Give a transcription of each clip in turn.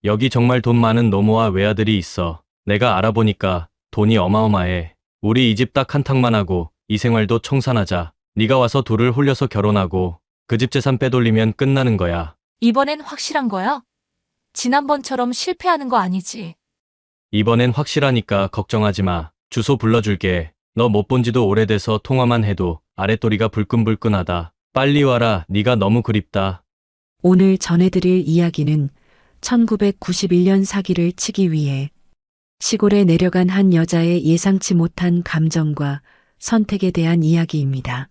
여기 정말 돈 많은 노모와 외아들이 있어. 내가 알아보니까 돈이 어마어마해. 우리 이 집 딱 한탕만 하고 이 생활도 청산하자. 네가 와서 둘을 홀려서 결혼하고 그 집 재산 빼돌리면 끝나는 거야. 이번엔 확실한 거야? 지난번처럼 실패하는 거 아니지? 이번엔 확실하니까 걱정하지 마. 주소 불러줄게. 너 못 본 지도 오래돼서 통화만 해도 아랫도리가 불끈불끈하다. 빨리 와라. 네가 너무 그립다. 오늘 전해드릴 이야기는 1991년 사기를 치기 위해 시골에 내려간 한 여자의 예상치 못한 감정과 선택에 대한 이야기입니다.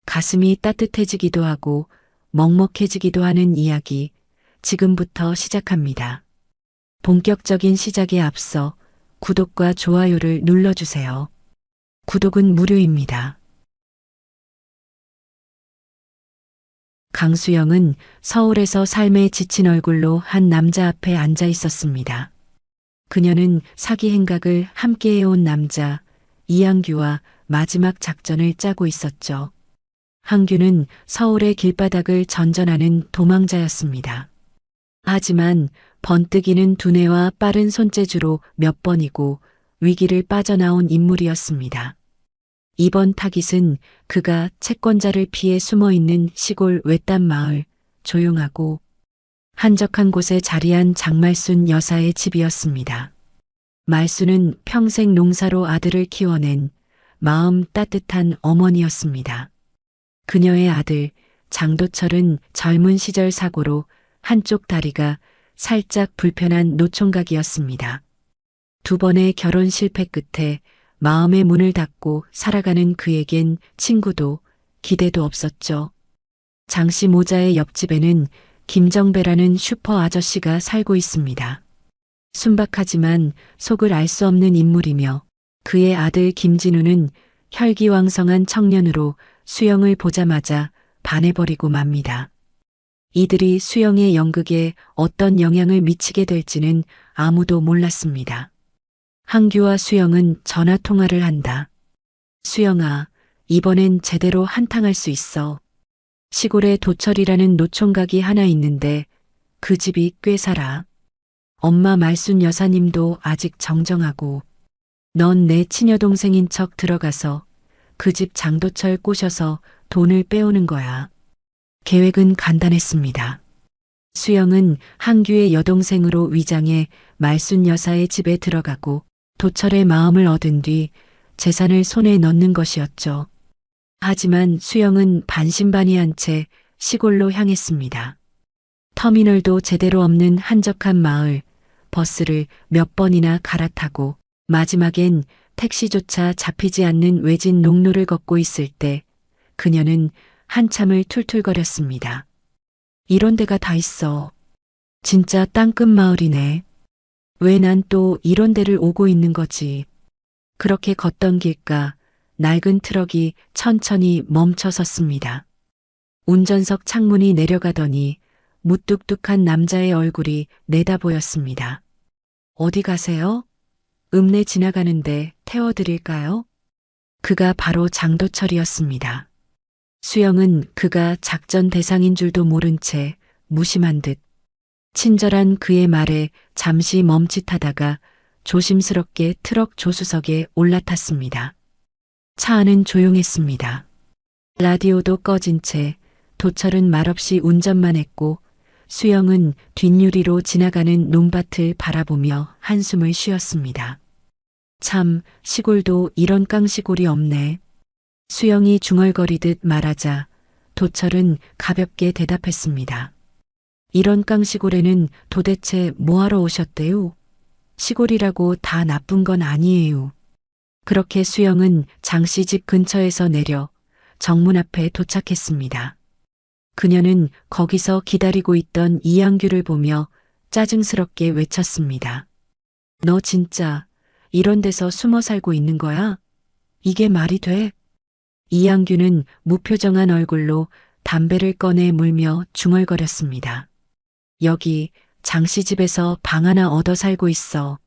가슴이 따뜻해지기도 하고 먹먹해지기도 하는 이야기, 지금부터 시작합니다. 본격적인 시작에 앞서 구독과 좋아요를 눌러주세요. 구독은 무료입니다. 강수영은 서울에서 삶에 지친 얼굴로 한 남자 앞에 앉아 있었습니다. 그녀는 사기 행각을 함께해온 남자 이항규와 마지막 작전을 짜고 있었죠. 항규는 서울의 길바닥을 전전하는 도망자였습니다. 하지만 번뜩이는 두뇌와 빠른 손재주로 몇 번이고 위기를 빠져나온 인물이었습니다. 이번 타깃은 그가 채권자를 피해 숨어있는 시골 외딴 마을, 조용하고 한적한 곳에 자리한 장말순 여사의 집이었습니다. 말순은 평생 농사로 아들을 키워낸 마음 따뜻한 어머니였습니다. 그녀의 아들 장도철은 젊은 시절 사고로 한쪽 다리가 살짝 불편한 노총각이었습니다. 두 번의 결혼 실패 끝에 마음의 문을 닫고 살아가는 그에겐 친구도 기대도 없었죠. 장씨 모자의 옆집에는 김정배라는 슈퍼 아저씨가 살고 있습니다. 순박하지만 속을 알 수 없는 인물이며 그의 아들 김진우는 혈기왕성한 청년으로 수영을 보자마자 반해버리고 맙니다. 이들이 수영의 연극에 어떤 영향을 미치게 될지는 아무도 몰랐습니다. 항규와 수영은 전화통화를 한다. 수영아, 이번엔 제대로 한탕할 수 있어. 시골에 도철이라는 노총각이 하나 있는데 그 집이 꽤 살아. 엄마 말순 여사님도 아직 정정하고 넌 내 친여동생인 척 들어가서 그 집 장도철 꼬셔서 돈을 빼오는 거야. 계획은 간단했습니다. 수영은 항규의 여동생으로 위장해 말순 여사의 집에 들어가고 도철의 마음을 얻은 뒤 재산을 손에 넣는 것이었죠. 하지만 수영은 반신반의한 채 시골로 향했습니다. 터미널도 제대로 없는 한적한 마을, 버스를 몇 번이나 갈아타고 마지막엔 택시조차 잡히지 않는 외진 농로를 걷고 있을 때 그녀는 한참을 툴툴거렸습니다. 이런 데가 다 있어. 진짜 땅끝 마을이네. 왜 난 또 이런 데를 오고 있는 거지. 그렇게 걷던 길가 낡은 트럭이 천천히 멈춰 섰습니다. 운전석 창문이 내려가더니 무뚝뚝한 남자의 얼굴이 내다보였습니다. 어디 가세요? 읍내 지나가는데 태워드릴까요? 그가 바로 장도철이었습니다. 수영은 그가 작전 대상인 줄도 모른 채 무심한 듯 친절한 그의 말에 잠시 멈칫하다가 조심스럽게 트럭 조수석에 올라탔습니다. 차 안은 조용했습니다. 라디오도 꺼진 채 도철은 말없이 운전만 했고 수영은 뒷유리로 지나가는 논밭을 바라보며 한숨을 쉬었습니다. 참, 시골도 이런 깡시골이 없네. 수영이 중얼거리듯 말하자 도철은 가볍게 대답했습니다. 이런 깡시골에는 도대체 뭐하러 오셨대요? 시골이라고 다 나쁜 건 아니에요. 그렇게 수영은 장씨 집 근처에서 내려 정문 앞에 도착했습니다. 그녀는 거기서 기다리고 있던 이항규를 보며 짜증스럽게 외쳤습니다. 너 진짜 이런 데서 숨어 살고 있는 거야? 이게 말이 돼? 이항규는 무표정한 얼굴로 담배를 꺼내 물며 중얼거렸습니다. 여기 장씨 집에서 방 하나 얻어 살고 있어.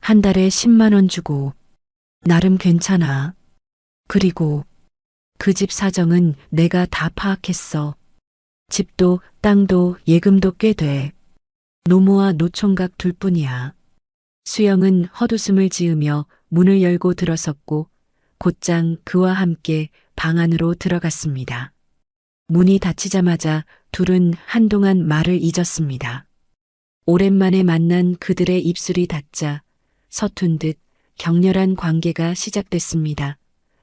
한 달에 10만 원 주고. 나름 괜찮아. 그리고 그 집 사정은 내가 다 파악했어. 집도 땅도 예금도 꽤 돼. 노모와 노총각 둘뿐이야. 수영은 헛웃음을 지으며 문을 열고 들어섰고 곧장 그와 함께 방 안으로 들어갔습니다. 문이 닫히자마자 둘은 한동안 말을 잊었습니다. 오랜만에 만난 그들의 입술이 닿자 서툰 듯 격렬한 관계가 시작됐습니다.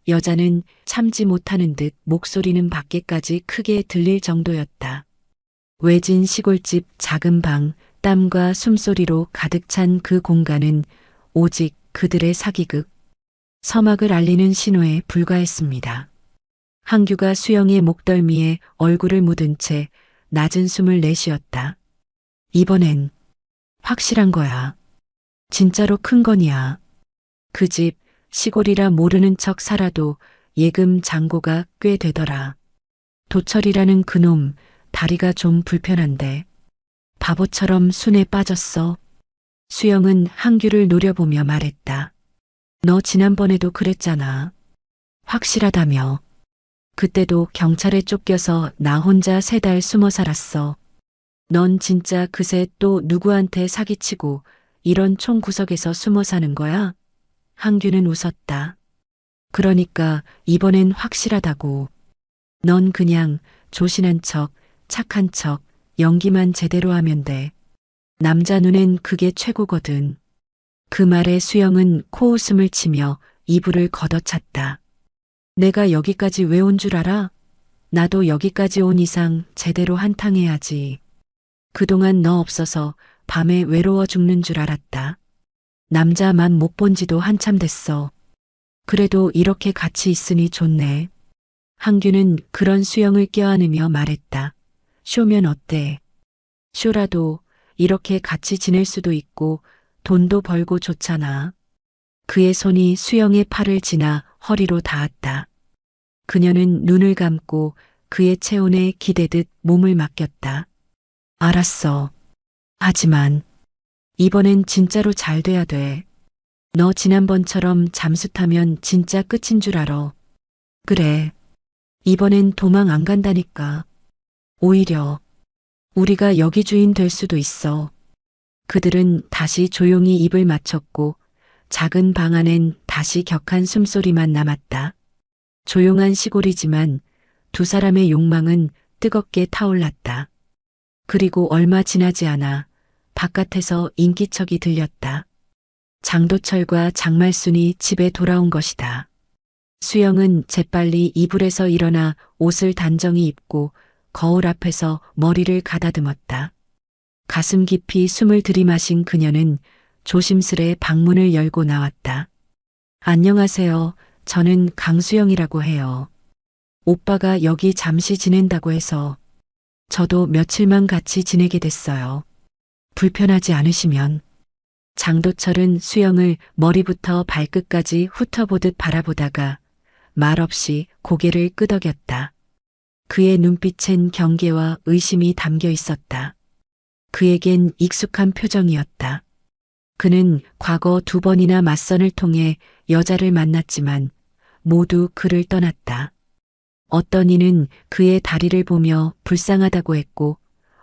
여자는 참지 못하는 듯 목소리는 밖에까지 크게 들릴 정도였다. 외진 시골집 작은 방, 땀과 숨소리로 가득 찬 그 공간은 오직 그들의 사기극, 서막을 알리는 신호에 불과했습니다. 항규가 수영의 목덜미에 얼굴을 묻은 채 낮은 숨을 내쉬었다. 이번엔 확실한 거야. 진짜로 큰 건이야. 그 집 시골이라 모르는 척 살아도 예금 잔고가 꽤 되더라. 도철이라는 그놈 다리가 좀 불편한데 바보처럼 순에 빠졌어. 수영은 항규를 노려보며 말했다. 너 지난번에도 그랬잖아. 확실하다며. 그때도 경찰에 쫓겨서 나 혼자 3달 숨어 살았어. 넌 진짜 그새 또 누구한테 사기치고 이런 총구석에서 숨어 사는 거야? 항규는 웃었다. 그러니까 이번엔 확실하다고. 넌 그냥 조신한 척, 착한 척, 연기만 제대로 하면 돼. 남자 눈엔 그게 최고거든. 그 말에 수영은 코웃음을 치며 이불을 걷어찼다. 내가 여기까지 왜 온 줄 알아? 나도 여기까지 온 이상 제대로 한탕해야지. 그동안 너 없어서 밤에 외로워 죽는 줄 알았다. 남자만 못 본 지도 한참 됐어. 그래도 이렇게 같이 있으니 좋네. 항규는 그런 수영을 껴안으며 말했다. 쇼면 어때? 쇼라도 이렇게 같이 지낼 수도 있고 돈도 벌고 좋잖아. 그의 손이 수영의 팔을 지나 허리로 닿았다. 그녀는 눈을 감고 그의 체온에 기대듯 몸을 맡겼다. 알았어. 하지만 이번엔 진짜로 잘 돼야 돼. 너 지난번처럼 잠수 타면 진짜 끝인 줄 알아. 그래. 이번엔 도망 안 간다니까. 오히려 우리가 여기 주인 될 수도 있어. 그들은 다시 조용히 입을 맞췄고 작은 방 안엔 다시 격한 숨소리만 남았다. 조용한 시골이지만 두 사람의 욕망은 뜨겁게 타올랐다. 그리고 얼마 지나지 않아 바깥에서 인기척이 들렸다. 장도철과 장말순이 집에 돌아온 것이다. 수영은 재빨리 이불에서 일어나 옷을 단정히 입고 거울 앞에서 머리를 가다듬었다. 가슴 깊이 숨을 들이마신 그녀는 조심스레 방문을 열고 나왔다. 안녕하세요. 저는 강수영이라고 해요. 오빠가 여기 잠시 지낸다고 해서 저도 며칠만 같이 지내게 됐어요. 불편하지 않으시면. 장도철은 수영을 머리부터 발끝까지 훑어보듯 바라보다가 말없이 고개를 끄덕였다. 그의 눈빛엔 경계와 의심이 담겨 있었다. 그에겐 익숙한 표정이었다. 그는 과거 2번이나 맞선을 통해 여자를 만났지만 모두 그를 떠났다. 어떤 이는 그의 다리를 보며 불쌍하다고 했고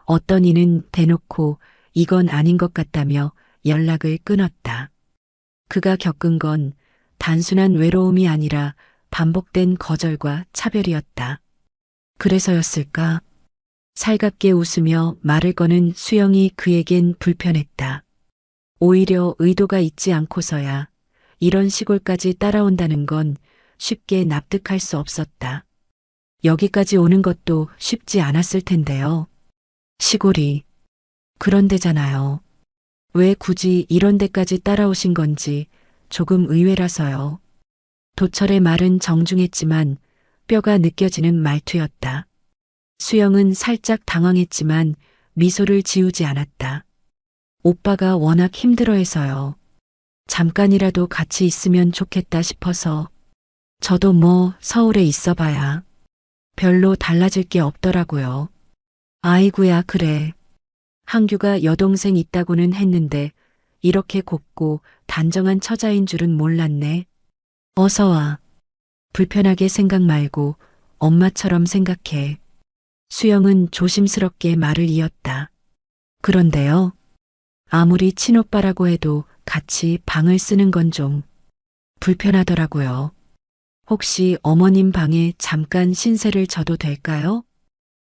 어떤 이는 대놓고 이건 아닌 것 같다며 연락을 끊었다. 그가 겪은 건 단순한 외로움이 아니라 반복된 거절과 차별이었다. 그래서였을까? 살갑게 웃으며 말을 거는 수영이 그에겐 불편했다. 오히려 의도가 있지 않고서야 이런 시골까지 따라온다는 건 쉽게 납득할 수 없었다. 여기까지 오는 것도 쉽지 않았을 텐데요. 시골이 그런 데잖아요. 왜 굳이 이런 데까지 따라오신 건지 조금 의외라서요. 도철의 말은 정중했지만 뼈가 느껴지는 말투였다. 수영은 살짝 당황했지만 미소를 지우지 않았다. 오빠가 워낙 힘들어해서요. 잠깐이라도 같이 있으면 좋겠다 싶어서. 저도 뭐 서울에 있어봐야 별로 달라질 게 없더라고요. 아이구야 그래. 항규가 여동생 있다고는 했는데 이렇게 곱고 단정한 처자인 줄은 몰랐네. 어서 와. 불편하게 생각 말고 엄마처럼 생각해. 수영은 조심스럽게 말을 이었다. 그런데요. 아무리 친오빠라고 해도 같이 방을 쓰는 건 좀 불편하더라고요. 혹시 어머님 방에 잠깐 신세를 져도 될까요?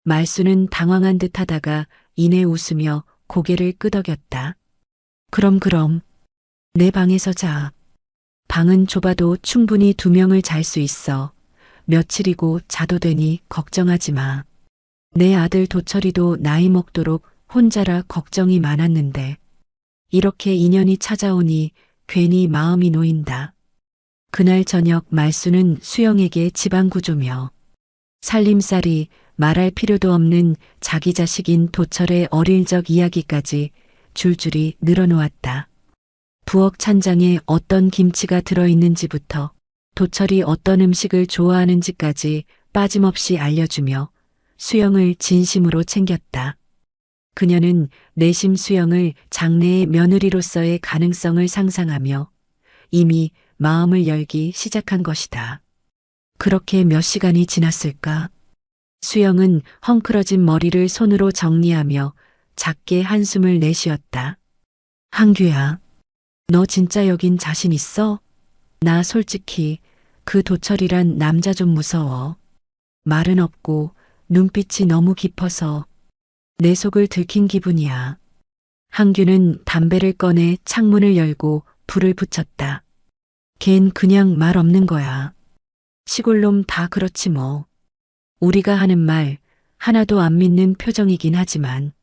말수는 당황한 듯 하다가 이내 웃으며 고개를 끄덕였다. 그럼 내 방에서 자. 방은 좁아도 충분히 2명을 잘 수 있어. 며칠이고 자도 되니 걱정하지 마. 내 아들 도철이도 나이 먹도록 혼자라 걱정이 많았는데 이렇게 인연이 찾아오니 괜히 마음이 놓인다. 그날 저녁 말수는 수영에게 집안 구조며 살림살이 말할 필요도 없는 자기 자식인 도철의 어릴 적 이야기까지 줄줄이 늘어놓았다. 부엌 찬장에 어떤 김치가 들어있는지부터 도철이 어떤 음식을 좋아하는지까지 빠짐없이 알려주며 수영을 진심으로 챙겼다. 그녀는 내심 수영을 장래의 며느리로서의 가능성을 상상하며 이미 마음을 열기 시작한 것이다. 그렇게 몇 시간이 지났을까? 수영은 헝클어진 머리를 손으로 정리하며 작게 한숨을 내쉬었다. 한규야, 너 진짜 여긴 자신 있어? 나 솔직히 그 도철이란 남자 좀 무서워. 말은 없고 눈빛이 너무 깊어서 내 속을 들킨 기분이야. 한규는 담배를 꺼내 창문을 열고 불을 붙였다. 걘 그냥 말 없는 거야. 시골놈 다 그렇지 뭐. 우리가 하는 말 하나도 안 믿는 표정이긴 하지만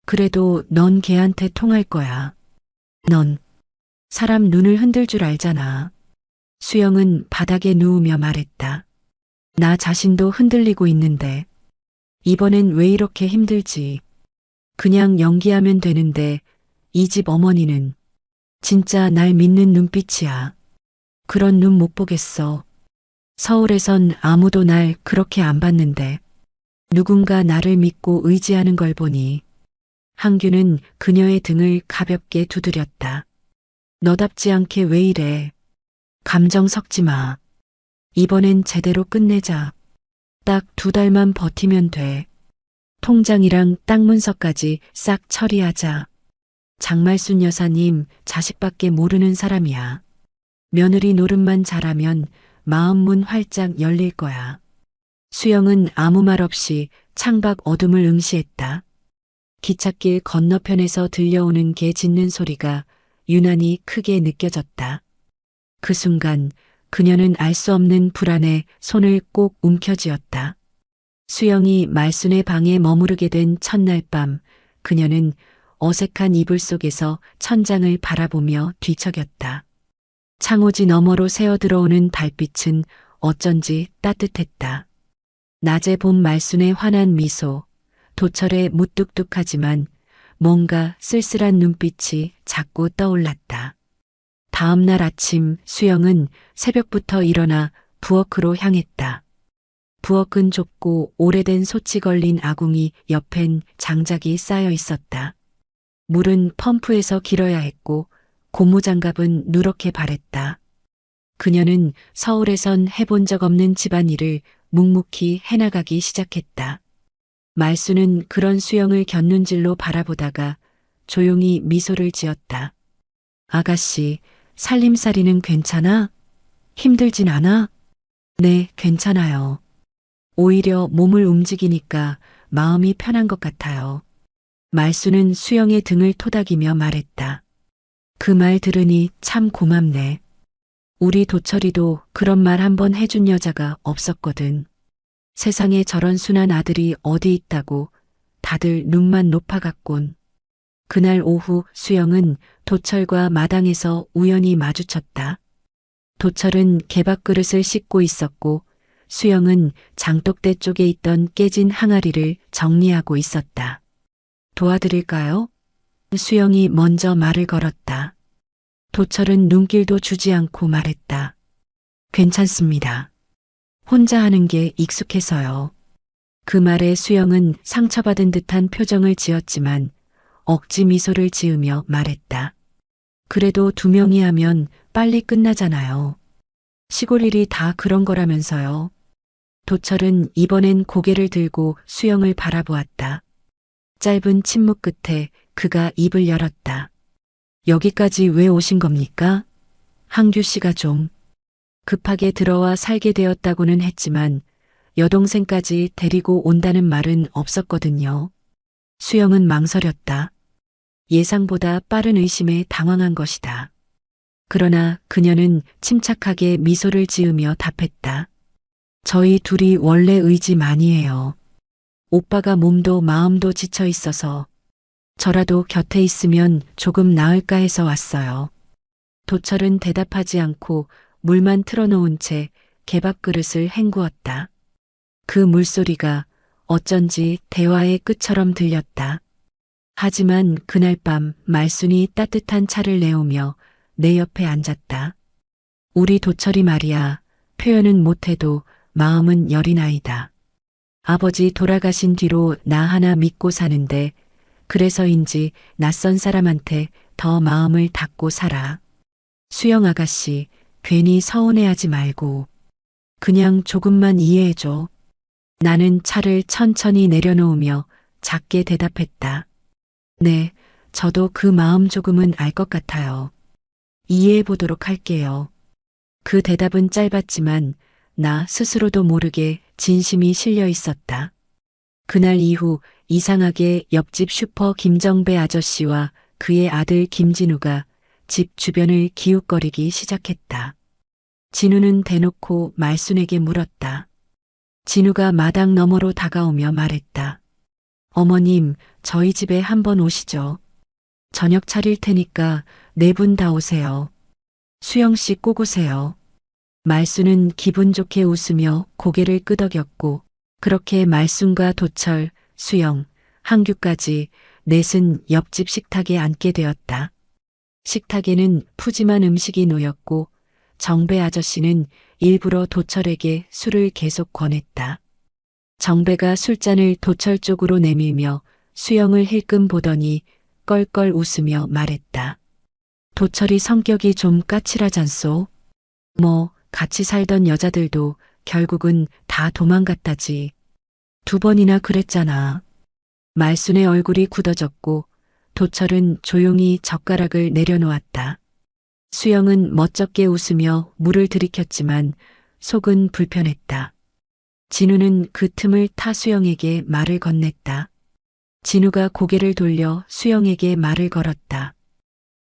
그래도 넌 걔한테 통할 거야. 넌 사람 눈을 흔들 줄 알잖아. 수영은 바닥에 누우며 말했다. 나 자신도 흔들리고 있는데 이번엔 왜 이렇게 힘들지? 그냥 연기하면 되는데 이 집 어머니는 진짜 날 믿는 눈빛이야. 그런 눈 못 보겠어. 서울에선 아무도 날 그렇게 안 봤는데 누군가 나를 믿고 의지하는 걸 보니 한규는 그녀의 등을 가볍게 두드렸다. 너답지 않게 왜 이래? 감정 섞지 마. 이번엔 제대로 끝내자. 딱 2달만 버티면 돼. 통장이랑 땅 문서까지 싹 처리하자. 장말순 여사님 자식밖에 모르는 사람이야. 며느리 노릇만 잘하면 마음문 활짝 열릴 거야. 수영은 아무 말 없이 창밖 어둠을 응시했다. 기찻길 건너편에서 들려오는 개 짖는 소리가 유난히 크게 느껴졌다. 그 순간 그녀는 알 수 없는 불안에 손을 꼭 움켜쥐었다. 수영이 말순의 방에 머무르게 된 첫날 밤 그녀는 어색한 이불 속에서 천장을 바라보며 뒤척였다. 창호지 너머로 새어들어오는 달빛은 어쩐지 따뜻했다. 낮에 본 말순의 환한 미소, 도철의 무뚝뚝하지만 뭔가 쓸쓸한 눈빛이 자꾸 떠올랐다. 다음 날 아침 수영은 새벽부터 일어나 부엌으로 향했다. 부엌은 좁고 오래된 솥이 걸린 아궁이 옆엔 장작이 쌓여 있었다. 물은 펌프에서 길어야 했고 고무장갑은 누렇게 바랬다. 그녀는 서울에선 해본 적 없는 집안일을 묵묵히 해나가기 시작했다. 말수는 그런 수영을 곁눈질로 바라보다가 조용히 미소를 지었다. 아가씨, 살림살이는 괜찮아? 힘들진 않아? 네, 괜찮아요. 오히려 몸을 움직이니까 마음이 편한 것 같아요. 말수는 수영의 등을 토닥이며 말했다. 그 말 들으니 참 고맙네. 우리 도철이도 그런 말 한번 해준 여자가 없었거든. 세상에 저런 순한 아들이 어디 있다고 다들 눈만 높아갔곤. 그날 오후 수영은 도철과 마당에서 우연히 마주쳤다. 도철은 개밥그릇을 씻고 있었고 수영은 장독대 쪽에 있던 깨진 항아리를 정리하고 있었다. 도와드릴까요? 수영이 먼저 말을 걸었다. 도철은 눈길도 주지 않고 말했다. 괜찮습니다. 혼자 하는 게 익숙해서요. 그 말에 수영은 상처받은 듯한 표정을 지었지만 억지 미소를 지으며 말했다. 그래도 2명이 하면 빨리 끝나잖아요. 시골 일이 다 그런 거라면서요. 도철은 이번엔 고개를 들고 수영을 바라보았다. 짧은 침묵 끝에 그가 입을 열었다. 여기까지 왜 오신 겁니까? 항규 씨가 좀 급하게 들어와 살게 되었다고는 했지만 여동생까지 데리고 온다는 말은 없었거든요. 수영은 망설였다. 예상보다 빠른 의심에 당황한 것이다. 그러나 그녀는 침착하게 미소를 지으며 답했다. 저희 둘이 원래 의지만이에요. 오빠가 몸도 마음도 지쳐 있어서 저라도 곁에 있으면 조금 나을까 해서 왔어요. 도철은 대답하지 않고 물만 틀어놓은 채 개밥 그릇을 헹구었다. 그 물소리가 어쩐지 대화의 끝처럼 들렸다. 하지만 그날 밤 말순이 따뜻한 차를 내오며 내 옆에 앉았다. 우리 도철이 말이야, 표현은 못해도 마음은 여린 아이다. 아버지 돌아가신 뒤로 나 하나 믿고 사는데 그래서인지 낯선 사람한테 더 마음을 닫고 살아. 수영 아가씨, 괜히 서운해하지 말고 그냥 조금만 이해해줘. 나는 차를 천천히 내려놓으며 작게 대답했다. 네, 저도 그 마음 조금은 알 것 같아요. 이해해 보도록 할게요. 그 대답은 짧았지만 나 스스로도 모르게 진심이 실려 있었다. 그날 이후 이상하게 옆집 슈퍼 김정배 아저씨와 그의 아들 김진우가 집 주변을 기웃거리기 시작했다. 진우는 대놓고 말순에게 물었다. 진우가 마당 너머로 다가오며 말했다. 어머님, 저희 집에 한번 오시죠. 저녁 차릴 테니까 네 분 다 오세요. 수영 씨 꼭 오세요. 말순은 기분 좋게 웃으며 고개를 끄덕였고 그렇게 말순과 도철, 수영, 항규까지 넷은 옆집 식탁에 앉게 되었다. 식탁에는 푸짐한 음식이 놓였고 정배 아저씨는 일부러 도철에게 술을 계속 권했다. 정배가 술잔을 도철 쪽으로 내밀며 수영을 힐끔 보더니 껄껄 웃으며 말했다. 도철이 성격이 좀 까칠하잖소. 뭐 같이 살던 여자들도 결국은 다 도망갔다지. 2번이나 그랬잖아. 말순의 얼굴이 굳어졌고 도철은 조용히 젓가락을 내려놓았다. 수영은 멋쩍게 웃으며 물을 들이켰지만 속은 불편했다. 진우는 그 틈을 타 수영에게 말을 건넸다. 진우가 고개를 돌려 수영에게 말을 걸었다.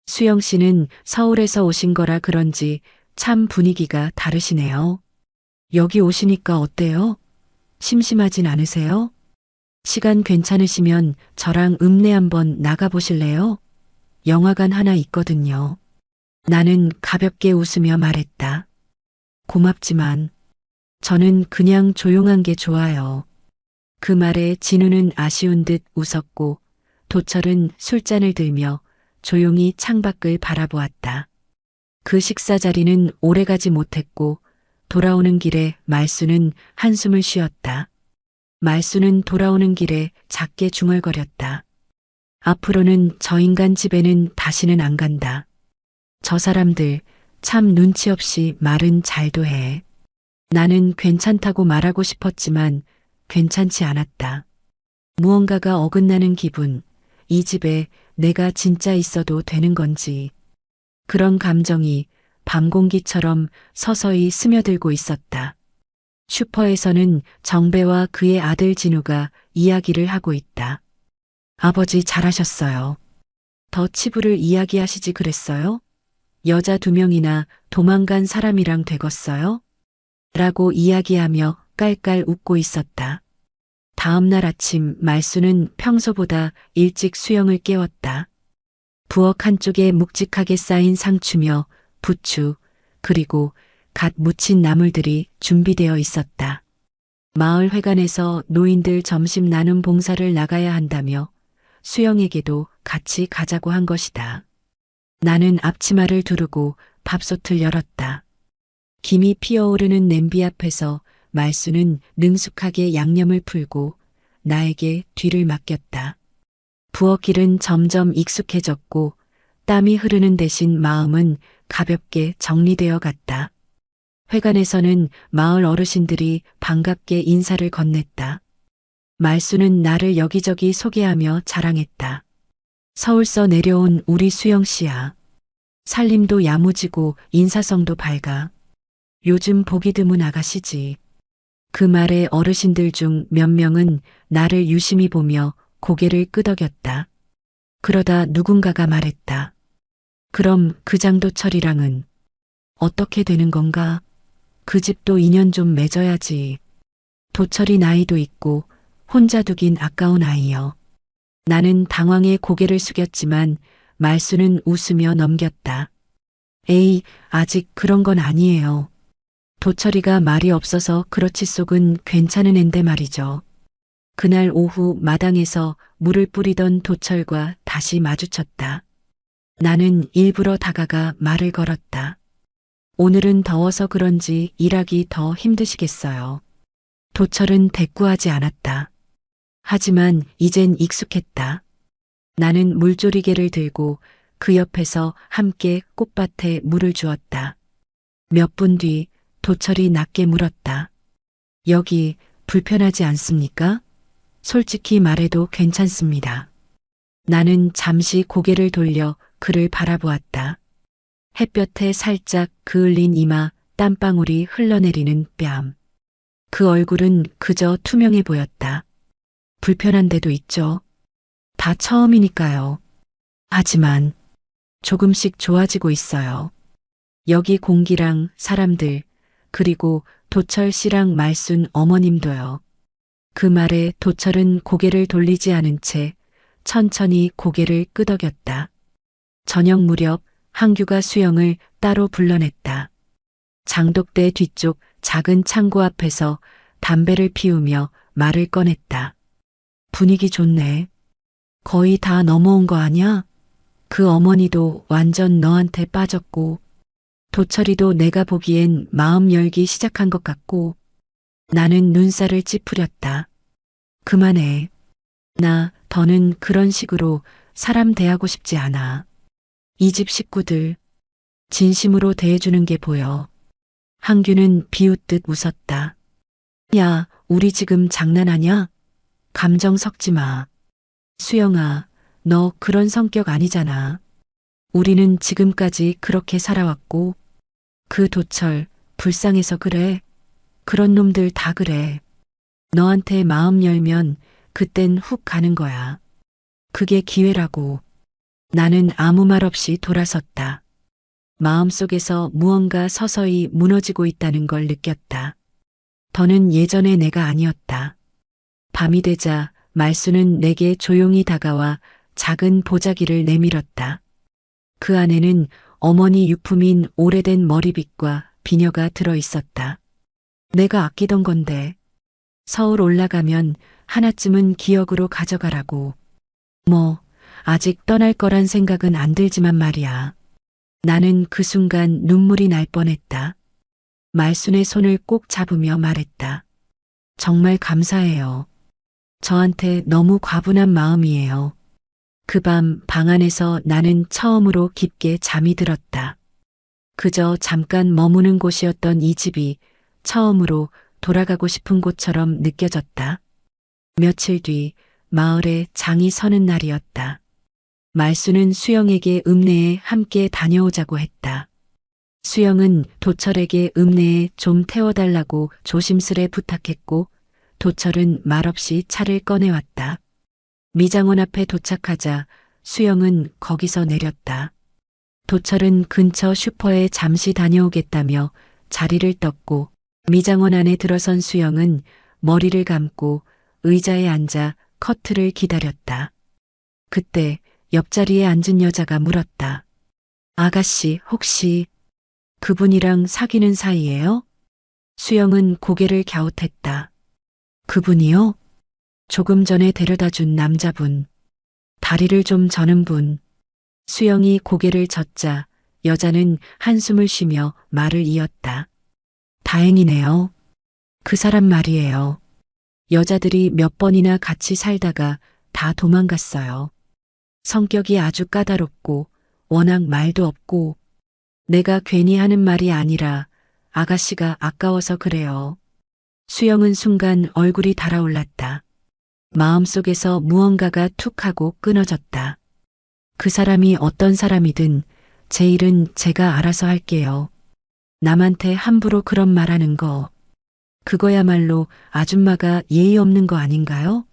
수영 씨는 서울에서 오신 거라 그런지 참 분위기가 다르시네요. 여기 오시니까 어때요? 심심하진 않으세요? 시간 괜찮으시면 저랑 읍내 한번 나가보실래요? 영화관 하나 있거든요. 나는 가볍게 웃으며 말했다. 고맙지만 저는 그냥 조용한 게 좋아요. 그 말에 진우는 아쉬운 듯 웃었고 도철은 술잔을 들며 조용히 창밖을 바라보았다. 그 식사 자리는 오래가지 못했고 돌아오는 길에 말순은 한숨을 쉬었다. 말순은 돌아오는 길에 작게 중얼거렸다. 앞으로는 저 인간 집에는 다시는 안 간다. 저 사람들 참 눈치 없이 말은 잘도 해. 나는 괜찮다고 말하고 싶었지만 괜찮지 않았다. 무언가가 어긋나는 기분, 이 집에 내가 진짜 있어도 되는 건지. 그런 감정이 밤 공기처럼 서서히 스며들고 있었다. 슈퍼에서는 정배와 그의 아들 진우가 이야기를 하고 있다. 아버지 잘하셨어요. 더 치부를 이야기하시지 그랬어요? 여자 2명이나 도망간 사람이랑 되겄어요? 라고 이야기하며 깔깔 웃고 있었다. 다음 날 아침 말순은 평소보다 일찍 수영을 깨웠다. 부엌 한쪽에 묵직하게 쌓인 상추며 부추 그리고 갓 무친 나물들이 준비되어 있었다. 마을 회관에서 노인들 점심 나눔 봉사를 나가야 한다며 수영에게도 같이 가자고 한 것이다. 나는 앞치마를 두르고 밥솥을 열었다. 김이 피어오르는 냄비 앞에서 말순은 능숙하게 양념을 풀고 나에게 뒤를 맡겼다. 부엌일은 점점 익숙해졌고 땀이 흐르는 대신 마음은 가볍게 정리되어 갔다. 회관에서는 마을 어르신들이 반갑게 인사를 건넸다. 말순은 나를 여기저기 소개하며 자랑했다. 서울서 내려온 우리 수영 씨야. 살림도 야무지고 인사성도 밝아. 요즘 보기 드문 아가씨지. 그 말에 어르신들 중 몇 명은 나를 유심히 보며 고개를 끄덕였다. 그러다 누군가가 말했다. 그럼 그 장도철이랑은 어떻게 되는 건가? 그 집도 인연 좀 맺어야지. 도철이 나이도 있고 혼자 두긴 아까운 아이여. 나는 당황해 고개를 숙였지만 말수는 웃으며 넘겼다. 에이, 아직 그런 건 아니에요. 도철이가 말이 없어서 그렇지 속은 괜찮은 앤데 말이죠. 그날 오후 마당에서 물을 뿌리던 도철과 다시 마주쳤다. 나는 일부러 다가가 말을 걸었다. 오늘은 더워서 그런지 일하기 더 힘드시겠어요. 도철은 대꾸하지 않았다. 하지만 이젠 익숙했다. 나는 물조리개를 들고 그 옆에서 함께 꽃밭에 물을 주었다. 몇 분 뒤 도철이 낮게 물었다. 여기 불편하지 않습니까? 솔직히 말해도 괜찮습니다. 나는 잠시 고개를 돌려 그를 바라보았다. 햇볕에 살짝 그을린 이마, 땀방울이 흘러내리는 뺨. 그 얼굴은 그저 투명해 보였다. 불편한 데도 있죠. 다 처음이니까요. 하지만 조금씩 좋아지고 있어요. 여기 공기랑 사람들, 그리고 도철 씨랑 말순 어머님도요. 그 말에 도철은 고개를 돌리지 않은 채 천천히 고개를 끄덕였다. 저녁 무렵 항규가 수영을 따로 불러냈다. 장독대 뒤쪽 작은 창고 앞에서 담배를 피우며 말을 꺼냈다. 분위기 좋네. 거의 다 넘어온 거 아냐? 그 어머니도 완전 너한테 빠졌고, 도철이도 내가 보기엔 마음 열기 시작한 것 같고, 나는 눈살을 찌푸렸다. 그만해. 나 더는 그런 식으로 사람 대하고 싶지 않아. 이 집 식구들 진심으로 대해주는 게 보여. 항규는 비웃듯 웃었다. 야, 우리 지금 장난하냐? 감정 섞지 마. 수영아, 너 그런 성격 아니잖아. 우리는 지금까지 그렇게 살아왔고, 그 도철 불쌍해서 그래. 그런 놈들 다 그래. 너한테 마음 열면 그땐 훅 가는 거야. 그게 기회라고. 나는 아무 말 없이 돌아섰다. 마음속에서 무언가 서서히 무너지고 있다는 걸 느꼈다. 더는 예전의 내가 아니었다. 밤이 되자 말수는 내게 조용히 다가와 작은 보자기를 내밀었다. 그 안에는 어머니 유품인 오래된 머리빗과 비녀가 들어 있었다. 내가 아끼던 건데. 서울 올라가면 하나쯤은 기억으로 가져가라고. 뭐, 아직 떠날 거란 생각은 안 들지만 말이야. 나는 그 순간 눈물이 날 뻔했다. 말순의 손을 꼭 잡으며 말했다. 정말 감사해요. 저한테 너무 과분한 마음이에요. 그 밤 방 안에서 나는 처음으로 깊게 잠이 들었다. 그저 잠깐 머무는 곳이었던 이 집이 처음으로 돌아가고 싶은 곳처럼 느껴졌다. 며칠 뒤 마을에 장이 서는 날이었다. 말수는 수영에게 읍내에 함께 다녀오자고 했다. 수영은 도철에게 읍내에 좀 태워달라고 조심스레 부탁했고 도철은 말없이 차를 꺼내왔다. 미장원 앞에 도착하자 수영은 거기서 내렸다. 도철은 근처 슈퍼에 잠시 다녀오겠다며 자리를 떴고 미장원 안에 들어선 수영은 머리를 감고 의자에 앉아 커트를 기다렸다. 그때 옆자리에 앉은 여자가 물었다. 아가씨, 혹시 그분이랑 사귀는 사이예요? 수영은 고개를 갸웃했다. 그분이요? 조금 전에 데려다 준 남자분. 다리를 좀 저는 분. 수영이 고개를 젓자 여자는 한숨을 쉬며 말을 이었다. 다행이네요. 그 사람 말이에요. 여자들이 몇 번이나 같이 살다가 다 도망갔어요. 성격이 아주 까다롭고 워낙 말도 없고 내가 괜히 하는 말이 아니라 아가씨가 아까워서 그래요. 수영은 순간 얼굴이 달아올랐다. 마음속에서 무언가가 툭 하고 끊어졌다. 그 사람이 어떤 사람이든 제 일은 제가 알아서 할게요. 남한테 함부로 그런 말하는 거, 그거야말로 아줌마가 예의 없는 거 아닌가요?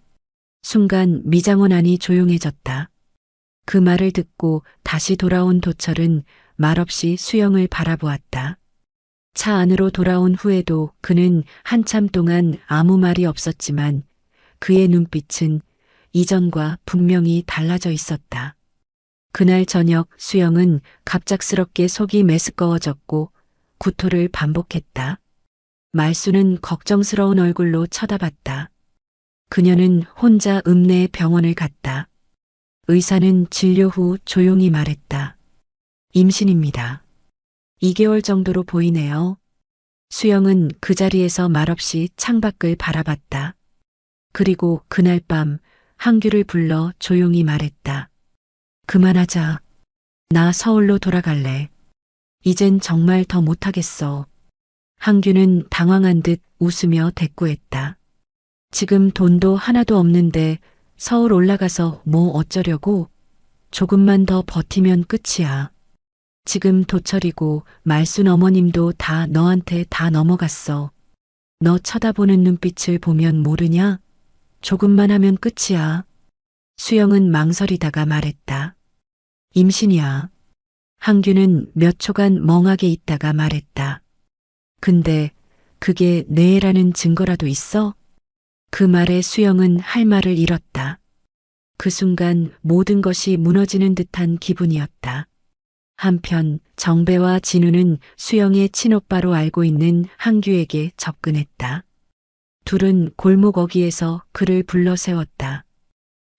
순간 미장원 안이 조용해졌다. 그 말을 듣고 다시 돌아온 도철은 말없이 수영을 바라보았다. 차 안으로 돌아온 후에도 그는 한참 동안 아무 말이 없었지만 그의 눈빛은 이전과 분명히 달라져 있었다. 그날 저녁 수영은 갑작스럽게 속이 메스꺼워졌고 구토를 반복했다. 말수는 걱정스러운 얼굴로 쳐다봤다. 그녀는 혼자 읍내 병원을 갔다. 의사는 진료 후 조용히 말했다. 임신입니다. 2개월 정도로 보이네요. 수영은 그 자리에서 말없이 창밖을 바라봤다. 그리고 그날 밤 한규를 불러 조용히 말했다. 그만하자. 나 서울로 돌아갈래. 이젠 정말 더 못하겠어. 한규는 당황한 듯 웃으며 대꾸했다. 지금 돈도 하나도 없는데 서울 올라가서 뭐 어쩌려고? 조금만 더 버티면 끝이야. 지금 도철이고 말순 어머님도 다 너한테 다 넘어갔어. 너 쳐다보는 눈빛을 보면 모르냐? 조금만 하면 끝이야. 수영은 망설이다가 말했다. 임신이야. 한규는 몇 초간 멍하게 있다가 말했다. 근데 그게 내 애라는 증거라도 있어? 그 말에 수영은 할 말을 잃었다. 그 순간 모든 것이 무너지는 듯한 기분이었다. 한편 정배와 진우는 수영의 친오빠로 알고 있는 한규에게 접근했다. 둘은 골목 어귀에서 그를 불러 세웠다.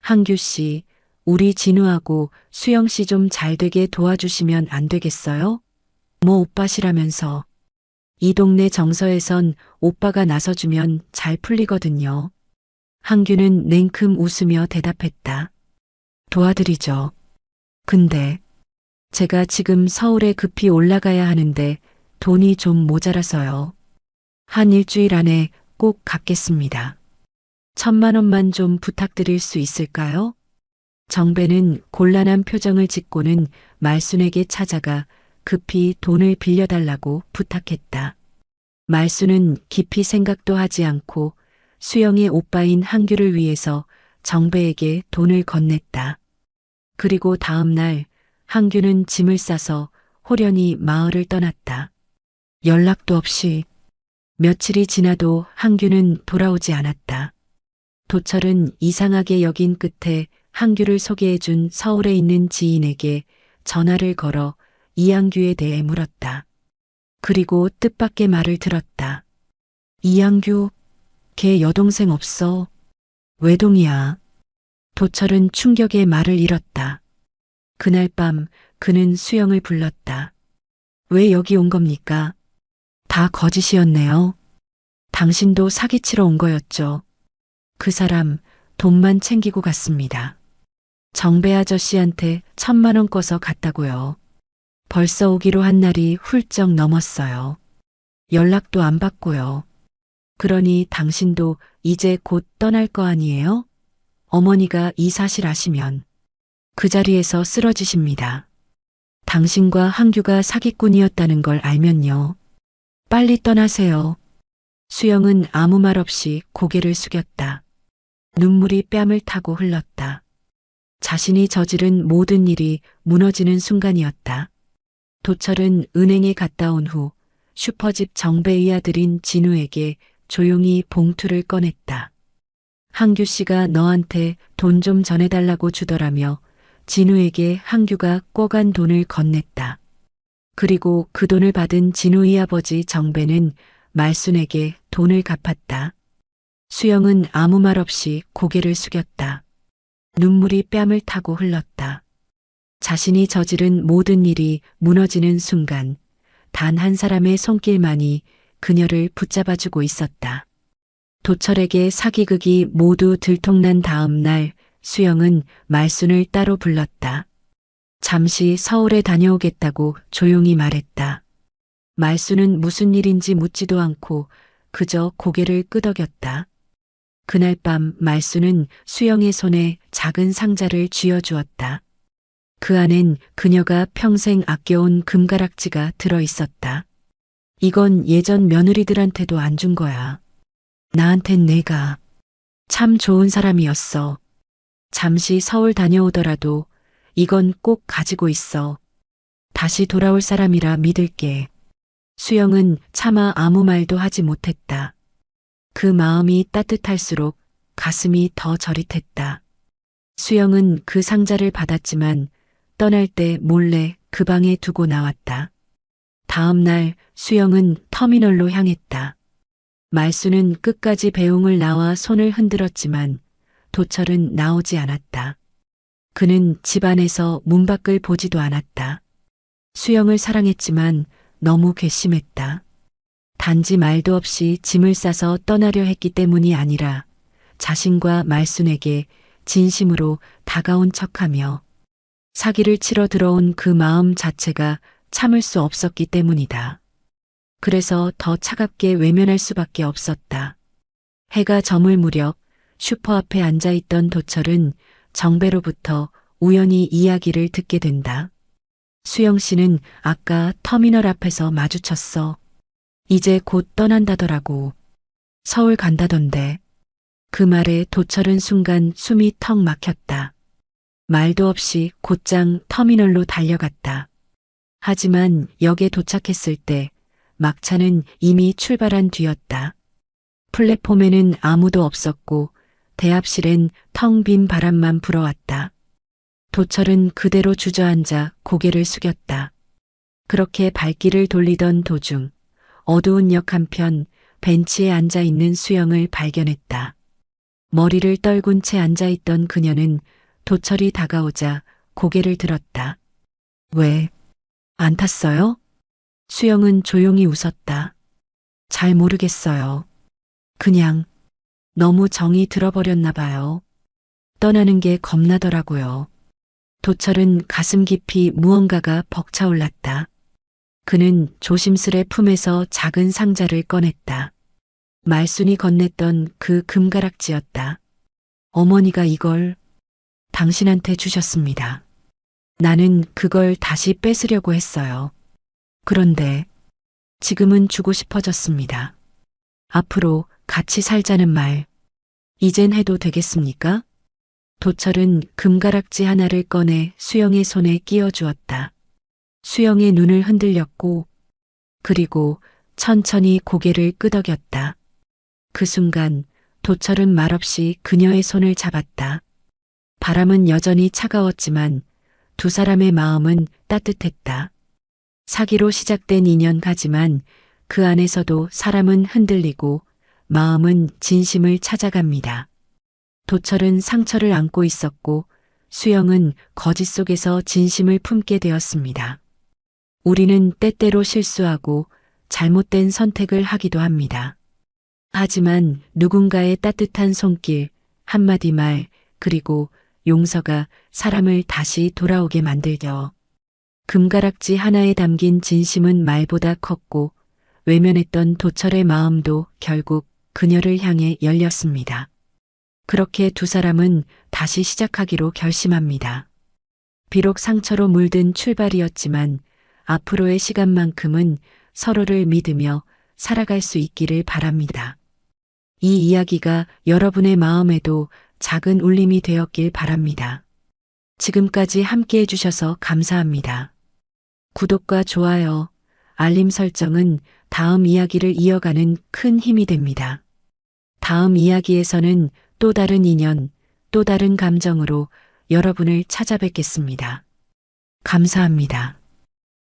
한규 씨, 우리 진우하고 수영 씨 좀 잘되게 도와주시면 안 되겠어요? 뭐 오빠시라면서. 이 동네 정서에선 오빠가 나서주면 잘 풀리거든요. 한규는 냉큼 웃으며 대답했다. 도와드리죠. 근데 제가 지금 서울에 급히 올라가야 하는데 돈이 좀 모자라서요. 한 일주일 안에 꼭 갚겠습니다. 1,000만 원만 좀 부탁드릴 수 있을까요? 정배는 곤란한 표정을 짓고는 말순에게 찾아가 급히 돈을 빌려달라고 부탁했다. 말순은 깊이 생각도 하지 않고 수영의 오빠인 한규를 위해서 정배에게 돈을 건넸다. 그리고 다음 날 한규는 짐을 싸서 호련히 마을을 떠났다. 연락도 없이 며칠이 지나도 한규는 돌아오지 않았다. 도철은 이상하게 여긴 끝에 한규를 소개해준 서울에 있는 지인에게 전화를 걸어 이한규에 대해 물었다. 그리고 뜻밖의 말을 들었다. 이한규, 걔 여동생 없어. 외동이야. 도철은 충격의 말을 잃었다. 그날 밤 그는 수영을 불렀다. 왜 여기 온 겁니까? 다 거짓이었네요. 당신도 사기치러 온 거였죠. 그 사람 돈만 챙기고 갔습니다. 정배 아저씨한테 1,000만 원 꿔서 갔다고요. 벌써 오기로 한 날이 훌쩍 넘었어요. 연락도 안 받고요. 그러니 당신도 이제 곧 떠날 거 아니에요? 어머니가 이 사실 아시면 그 자리에서 쓰러지십니다. 당신과 한규가 사기꾼이었다는 걸 알면요. 빨리 떠나세요. 수영은 아무 말 없이 고개를 숙였다. 눈물이 뺨을 타고 흘렀다. 자신이 저지른 모든 일이 무너지는 순간이었다. 도철은 은행에 갔다 온 후 슈퍼집 정배의 아들인 진우에게 조용히 봉투를 꺼냈다. 한규 씨가 너한테 돈 좀 전해달라고 주더라며 진우에게 한규가 꿔간 돈을 건넸다. 그리고 그 돈을 받은 진우의 아버지 정배는 말순에게 돈을 갚았다. 수영은 아무 말 없이 고개를 숙였다. 눈물이 뺨을 타고 흘렀다. 자신이 저지른 모든 일이 무너지는 순간 단 한 사람의 손길만이 그녀를 붙잡아주고 있었다. 도철에게 사기극이 모두 들통난 다음 날 수영은 말순을 따로 불렀다. 잠시 서울에 다녀오겠다고 조용히 말했다. 말순은 무슨 일인지 묻지도 않고 그저 고개를 끄덕였다. 그날 밤 말순은 수영의 손에 작은 상자를 쥐어주었다. 그 안엔 그녀가 평생 아껴온 금가락지가 들어 있었다. 이건 예전 며느리들한테도 안 준 거야. 나한텐 내가 참 좋은 사람이었어. 잠시 서울 다녀오더라도 이건 꼭 가지고 있어. 다시 돌아올 사람이라 믿을게. 수영은 차마 아무 말도 하지 못했다. 그 마음이 따뜻할수록 가슴이 더 저릿했다. 수영은 그 상자를 받았지만 떠날 때 몰래 그 방에 두고 나왔다. 다음 날 수영은 터미널로 향했다. 말수는 끝까지 배웅을 나와 손을 흔들었지만 도철은 나오지 않았다. 그는 집 안에서 문 밖을 보지도 않았다. 수영을 사랑했지만 너무 괘씸했다. 단지 말도 없이 짐을 싸서 떠나려 했기 때문이 아니라 자신과 말순에게 진심으로 다가온 척하며 사기를 치러 들어온 그 마음 자체가 참을 수 없었기 때문이다. 그래서 더 차갑게 외면할 수밖에 없었다. 해가 저물 무렵 슈퍼 앞에 앉아있던 도철은 정배로부터 우연히 이야기를 듣게 된다. 수영 씨는 아까 터미널 앞에서 마주쳤어. 이제 곧 떠난다더라고. 서울 간다던데. 그 말에 도철은 순간 숨이 턱 막혔다. 말도 없이 곧장 터미널로 달려갔다. 하지만 역에 도착했을 때 막차는 이미 출발한 뒤였다. 플랫폼에는 아무도 없었고 대합실엔 텅 빈 바람만 불어왔다. 도철은 그대로 주저앉아 고개를 숙였다. 그렇게 발길을 돌리던 도중 어두운 역 한편 벤치에 앉아 있는 수영을 발견했다. 머리를 떨군 채 앉아 있던 그녀는 도철이 다가오자 고개를 들었다. 왜? 안 탔어요? 수영은 조용히 웃었다. 잘 모르겠어요. 그냥 너무 정이 들어버렸나 봐요. 떠나는 게 겁나더라고요. 도철은 가슴 깊이 무언가가 벅차올랐다. 그는 조심스레 품에서 작은 상자를 꺼냈다. 말순이 건넸던 그 금가락지였다. 어머니가 이걸 당신한테 주셨습니다. 나는 그걸 다시 뺏으려고 했어요. 그런데 지금은 주고 싶어졌습니다. 앞으로 같이 살자는 말, 이젠 해도 되겠습니까? 도철은 금가락지 하나를 꺼내 수영의 손에 끼워주었다. 수영의 눈을 흔들렸고, 그리고 천천히 고개를 끄덕였다. 그 순간 도철은 말없이 그녀의 손을 잡았다. 바람은 여전히 차가웠지만 두 사람의 마음은 따뜻했다. 사기로 시작된 인연가지만 그 안에서도 사람은 흔들리고 마음은 진심을 찾아갑니다. 도철은 상처를 안고 있었고 수영은 거짓 속에서 진심을 품게 되었습니다. 우리는 때때로 실수하고 잘못된 선택을 하기도 합니다. 하지만 누군가의 따뜻한 손길, 한마디 말, 그리고 용서가 사람을 다시 돌아오게 만들죠. 금가락지 하나에 담긴 진심은 말보다 컸고 외면했던 도철의 마음도 결국 그녀를 향해 열렸습니다. 그렇게 두 사람은 다시 시작하기로 결심합니다. 비록 상처로 물든 출발이었지만 앞으로의 시간만큼은 서로를 믿으며 살아갈 수 있기를 바랍니다. 이 이야기가 여러분의 마음에도 작은 울림이 되었길 바랍니다. 지금까지 함께 해주셔서 감사합니다. 구독과 좋아요, 알림 설정은 다음 이야기를 이어가는 큰 힘이 됩니다. 다음 이야기에서는 또 다른 인연, 또 다른 감정으로 여러분을 찾아뵙겠습니다. 감사합니다.